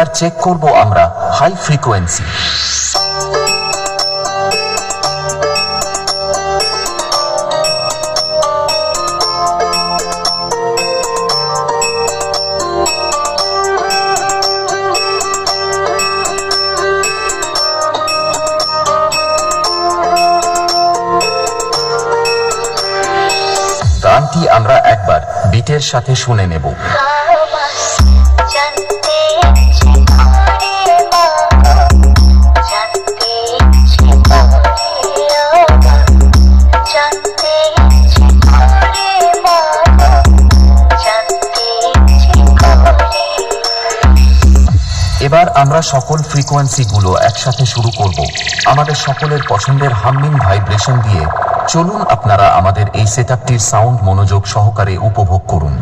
এবার চেক করব আমরা হাই ফ্রিকোয়েন্সি। গানটি আমরা একবার বিটের সাথে শুনে নেব। এবার আমরা সকল ফ্রিকোয়েন্সি গুলো একসাথে শুরু করব আমাদের সকলের পছন্দের হামিং ভাইব্রেশন দিয়ে। চলুন আপনারা আমাদের এই সেটআপটির সাউন্ড মনোযোগ সহকারে উপভোগ করুন।